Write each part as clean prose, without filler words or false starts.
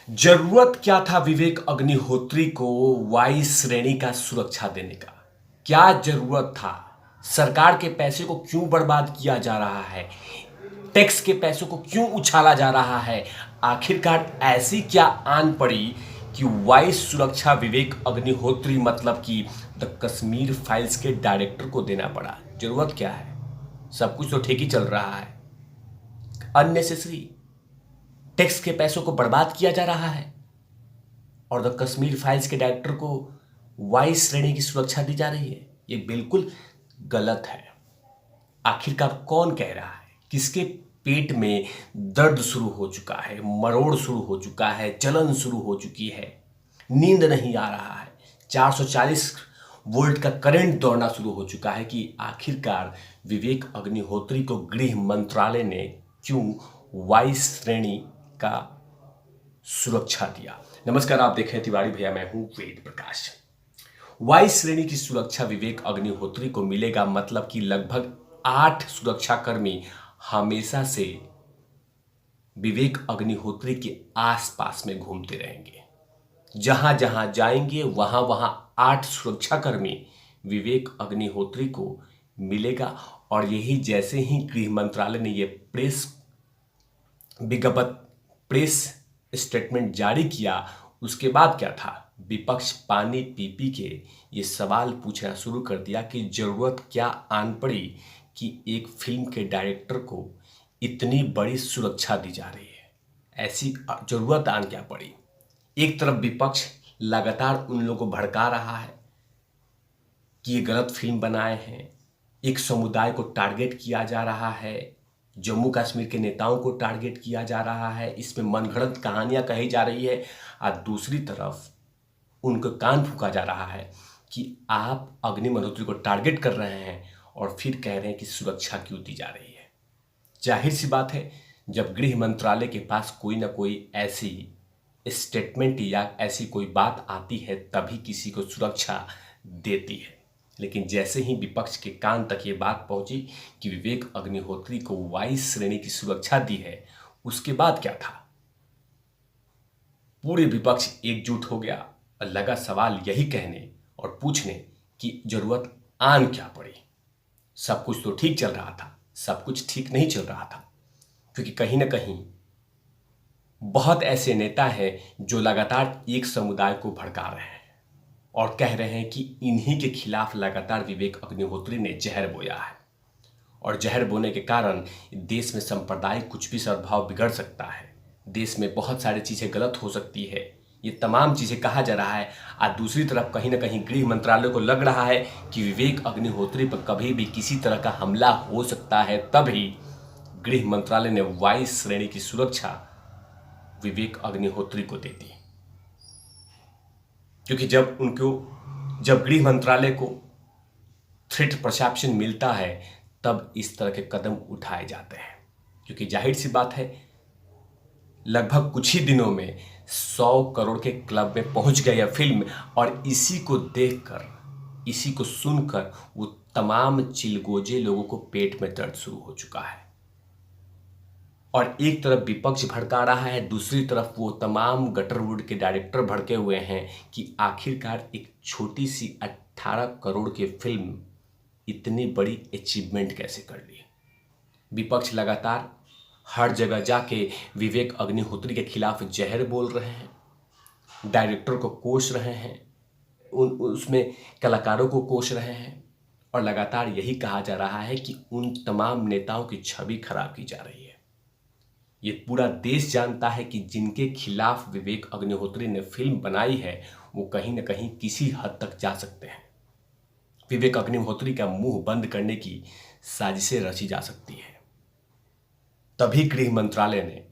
जरूरत क्या था विवेक अग्निहोत्री को वायु श्रेणी का सुरक्षा देने का? क्या जरूरत था? सरकार के पैसे को क्यों बर्बाद किया जा रहा है? टैक्स के पैसों को क्यों उछाला जा रहा है? आखिरकार ऐसी क्या आन पड़ी कि वायु सुरक्षा विवेक अग्निहोत्री मतलब कि द कश्मीर फाइल्स के डायरेक्टर को देना पड़ा? जरूरत क्या है? सब कुछ तो ठीक ही चल रहा है। अननेसेसरी टैक्स के पैसों को बर्बाद किया जा रहा है और द कश्मीर फाइल्स के डायरेक्टर को वाई श्रेणी की सुरक्षा दी जा रही है। ये बिल्कुल गलत है। आखिरकार कौन कह रहा है? किसके पेट में दर्द शुरू हो चुका है, मरोड़ शुरू हो चुका है, जलन शुरू हो चुकी है, नींद नहीं आ रहा है, 440 वोल्ट का करंट दौड़ना शुरू हो चुका है कि आखिरकार विवेक अग्निहोत्री को गृह मंत्रालय ने क्यों वाई श्रेणी का सुरक्षा दिया। नमस्कार, आप देख रहे हैं तिवारी भैया, मैं हूं वेद प्रकाश। वाई श्रेणी की सुरक्षा विवेक अग्निहोत्री को मिलेगा मतलब कि लगभग 8 सुरक्षाकर्मी हमेशा से विवेक अग्निहोत्री के आसपास में घूमते रहेंगे। जहां जहां जाएंगे वहां वहां 8 सुरक्षाकर्मी विवेक अग्निहोत्री को मिलेगा। और यही जैसे ही गृह मंत्रालय ने यह प्रेस स्टेटमेंट जारी किया, उसके बाद क्या था? विपक्ष पानी पी पी के ये सवाल पूछना शुरू कर दिया कि जरूरत क्या आन पड़ी कि एक फिल्म के डायरेक्टर को इतनी बड़ी सुरक्षा दी जा रही है। ऐसी जरूरत आन क्या पड़ी? एक तरफ विपक्ष लगातार उन लोगों को भड़का रहा है कि ये गलत फिल्म बनाए हैं, एक समुदाय को टारगेट किया जा रहा है, जम्मू कश्मीर के नेताओं को टारगेट किया जा रहा है, इसमें मनगढ़ंत कहानियां कही जा रही है। और दूसरी तरफ उनको कान फूंका जा रहा है कि आप अग्नि मल्होत्री को टारगेट कर रहे हैं और फिर कह रहे हैं कि सुरक्षा क्यों दी जा रही है। जाहिर सी बात है, जब गृह मंत्रालय के पास कोई ना कोई ऐसी स्टेटमेंट या ऐसी कोई बात आती है तभी किसी को सुरक्षा देती है। लेकिन जैसे ही विपक्ष के कान तक ये बात पहुंची कि विवेक अग्निहोत्री को वाई श्रेणी की सुरक्षा दी है, उसके बाद क्या था? पूरे विपक्ष एकजुट हो गया और लगा सवाल यही कहने और पूछने कि जरूरत आन क्या पड़ी। सब कुछ तो ठीक चल रहा था। सब कुछ ठीक नहीं चल रहा था, क्योंकि कहीं ना कहीं बहुत ऐसे नेता हैं जो लगातार एक समुदाय को भड़का रहे हैं और कह रहे हैं कि इन्हीं के खिलाफ लगातार विवेक अग्निहोत्री ने जहर बोया है और जहर बोने के कारण देश में सांप्रदायिक कुछ भी सद्भाव बिगड़ सकता है, देश में बहुत सारी चीज़ें गलत हो सकती है। ये तमाम चीज़ें कहा जा रहा है। और दूसरी तरफ कहीं ना कहीं गृह मंत्रालय को लग रहा है कि विवेक अग्निहोत्री पर कभी भी किसी तरह का हमला हो सकता है, तभी गृह मंत्रालय ने वाई श्रेणी की सुरक्षा विवेक अग्निहोत्री को दे दी। क्योंकि जब गृह मंत्रालय को थ्रेट परसेप्शन मिलता है तब इस तरह के कदम उठाए जाते हैं। क्योंकि जाहिर सी बात है, लगभग कुछ ही दिनों में 100 करोड़ के क्लब में पहुंच गई यह फिल्म और इसी को देखकर, इसी को सुनकर वो तमाम चिलगोजे लोगों को पेट में दर्द शुरू हो चुका है। और एक तरफ विपक्ष भड़का रहा है, दूसरी तरफ वो तमाम गटरवुड के डायरेक्टर भड़के हुए हैं कि आखिरकार एक छोटी सी 18 करोड़ की फिल्म इतनी बड़ी अचीवमेंट कैसे कर ली। विपक्ष लगातार हर जगह जाके विवेक अग्निहोत्री के खिलाफ जहर बोल रहे हैं, डायरेक्टर को कोस रहे हैं, उसमें कलाकारों को कोस रहे हैं और लगातार यही कहा जा रहा है कि उन तमाम नेताओं की छवि खराब की जा रही है। ये पूरा देश जानता है कि जिनके खिलाफ विवेक अग्निहोत्री ने फिल्म बनाई है वो कहीं ना कहीं किसी हद तक जा सकते हैं। विवेक अग्निहोत्री का मुंह बंद करने की साजिशें रची जा सकती है। तभी गृह मंत्रालय ने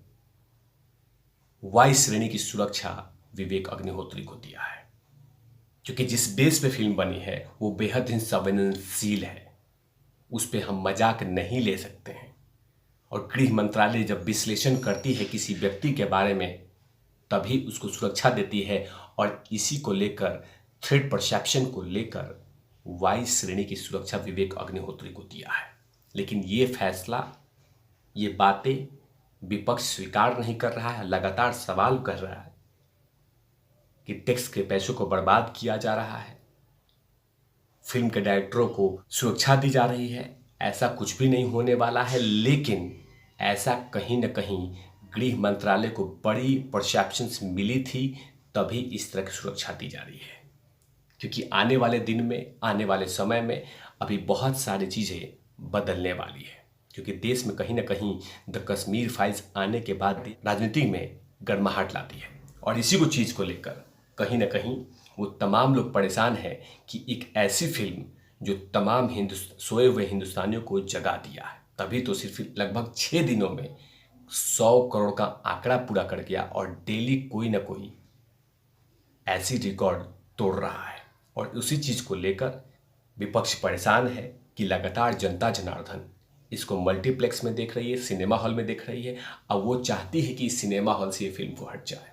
वाई श्रेणी की सुरक्षा विवेक अग्निहोत्री को दिया है, क्योंकि जिस बेस पे फिल्म बनी है वो बेहद ही संवेदनशील है, उस पर हम मजाक नहीं ले सकते हैं। और गृह मंत्रालय जब विश्लेषण करती है किसी व्यक्ति के बारे में तभी उसको सुरक्षा देती है और इसी को लेकर, थ्रेट परसेप्शन को लेकर, वाई श्रेणी की सुरक्षा विवेक अग्निहोत्री को दिया है। लेकिन ये फैसला, ये बातें विपक्ष स्वीकार नहीं कर रहा है, लगातार सवाल कर रहा है कि टैक्स के पैसों को बर्बाद किया जा रहा है, फिल्म के डायरेक्टरों को सुरक्षा दी जा रही है। ऐसा कुछ भी नहीं होने वाला है, लेकिन ऐसा कहीं न कहीं गृह मंत्रालय को बड़ी परसेप्शंस मिली थी, तभी इस तरह की सुरक्षा दी जा रही है। क्योंकि आने वाले दिन में, आने वाले समय में अभी बहुत सारी चीज़ें बदलने वाली है। क्योंकि देश में कहीं ना कहीं द कश्मीर फाइल्स आने के बाद राजनीति में गर्माहट लाती है, और इसी को चीज़ को लेकर कहीं ना कहीं वो तमाम लोग परेशान हैं कि एक ऐसी फिल्म जो तमाम सोए हुए हिंदुस्तानियों को जगा दिया है, तभी तो सिर्फ लगभग 6 दिनों में 100 करोड़ का आंकड़ा पूरा कर गया, और डेली कोई ना कोई ऐसी रिकॉर्ड तोड़ रहा है। और उसी चीज़ को लेकर विपक्ष परेशान है कि लगातार जनता जनार्दन इसको मल्टीप्लेक्स में देख रही है, सिनेमा हॉल में देख रही है। अब वो चाहती है कि इस सिनेमा हॉल से ये फिल्म को हट जाए।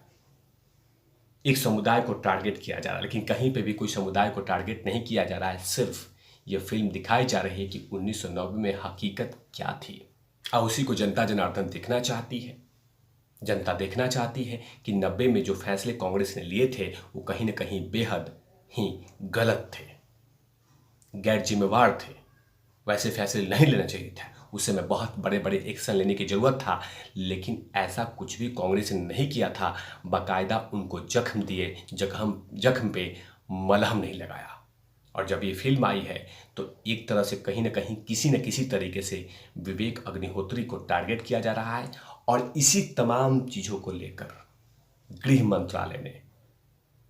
एक समुदाय को टारगेट किया जा रहा है, लेकिन कहीं पे भी कोई समुदाय को टारगेट नहीं किया जा रहा है। सिर्फ ये फिल्म दिखाई जा रही है कि 1990 में हकीकत क्या थी, और उसी को जनता जनार्दन देखना चाहती है। जनता देखना चाहती है कि 90 में जो फैसले कांग्रेस ने लिए थे वो कहीं ना कहीं बेहद ही गलत थे, गैर जिम्मेवार थे। वैसे फैसले नहीं लेना चाहिए था, उस समय बहुत बड़े बड़े एक्शन लेने की ज़रूरत था, लेकिन ऐसा कुछ भी कांग्रेस ने नहीं किया था। बाकायदा उनको जख्म दिए, जख्म पे मलहम नहीं लगाया। और जब ये फिल्म आई है तो एक तरह से कहीं ना कहीं किसी न किसी तरीके से विवेक अग्निहोत्री को टारगेट किया जा रहा है। और इसी तमाम चीज़ों को लेकर गृह मंत्रालय ने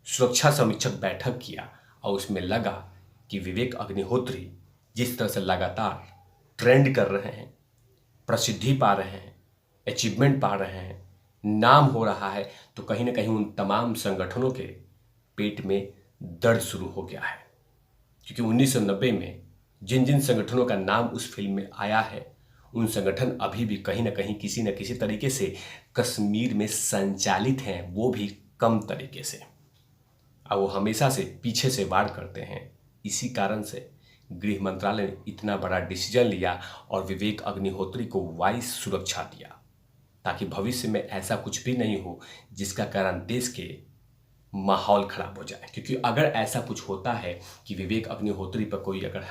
सुरक्षा समीक्षक बैठक किया, और उसमें लगा कि विवेक अग्निहोत्री जिस तरह से लगातार ट्रेंड कर रहे हैं, प्रसिद्धि पा रहे हैं, अचीवमेंट पा रहे हैं, नाम हो रहा है, तो कहीं ना कहीं उन तमाम संगठनों के पेट में दर्द शुरू हो गया है। क्योंकि 1990 में जिन जिन संगठनों का नाम उस फिल्म में आया है, उन संगठन अभी भी कहीं ना कहीं किसी न किसी तरीके से कश्मीर में संचालित हैं, वो भी कम तरीके से। अब वो हमेशा से पीछे से वार करते हैं। इसी कारण से गृह मंत्रालय ने इतना बड़ा डिसीजन लिया और विवेक अग्निहोत्री को वाइस सुरक्षा दिया, ताकि भविष्य में ऐसा कुछ भी नहीं हो जिसका कारण देश के माहौल खराब हो जाए। क्योंकि अगर ऐसा कुछ होता है कि विवेक अग्निहोत्री पर कोई अगर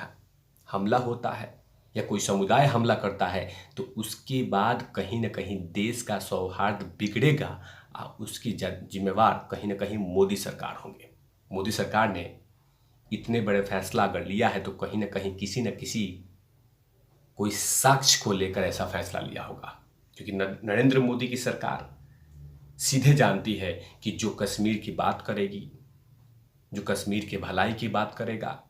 हमला होता है या कोई समुदाय हमला करता है, तो उसके बाद कहीं ना कहीं देश का सौहार्द बिगड़ेगा, और उसकी जिम्मेवार कहीं ना कहीं मोदी सरकार होंगे। मोदी सरकार ने इतने बड़े फैसला अगर लिया है तो कहीं ना कहीं किसी न किसी कोई साक्ष्य को लेकर ऐसा फैसला लिया होगा। क्योंकि नरेंद्र मोदी की सरकार सीधे जानती है कि जो कश्मीर की बात करेगी, जो कश्मीर के भलाई की बात करेगा,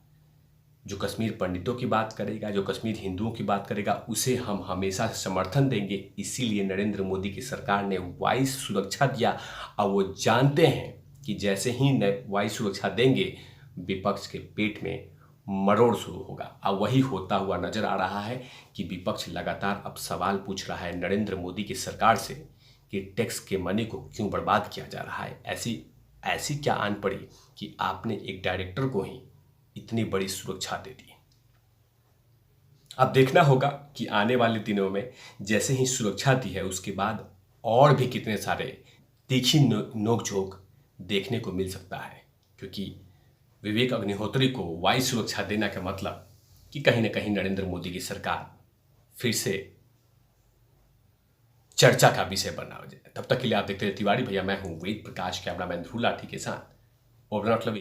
जो कश्मीर पंडितों की बात करेगा, जो कश्मीर हिंदुओं की बात करेगा, उसे हम हमेशा समर्थन देंगे। इसीलिए नरेंद्र मोदी की सरकार ने वाइस सुरक्षा दिया, और वो जानते हैं कि जैसे ही वाइस सुरक्षा देंगे विपक्ष के पेट में मरोड़ शुरू होगा। और वही होता हुआ नजर आ रहा है कि विपक्ष लगातार अब सवाल पूछ रहा है नरेंद्र मोदी की सरकार से कि टैक्स के मनी को क्यों बर्बाद किया जा रहा है। ऐसी क्या आन पड़ी कि आपने एक डायरेक्टर को ही इतनी बड़ी सुरक्षा दे दी। अब देखना होगा कि आने वाले दिनों में जैसे ही सुरक्षा दी है, उसके बाद और भी कितने सारे तीखी नोकझोंक देखने को मिल सकता है। क्योंकि विवेक अग्निहोत्री को वाइस सुरक्षा देना का मतलब कि कहीं ना कहीं नरेंद्र मोदी की सरकार फिर से चर्चा का विषय बना हो जाए। तब तक के लिए आप देखते रहिए तिवारी भैया। मैं हूं वेद प्रकाश, कैमरामैन ध्रुव लाठी के साथ। Over not love.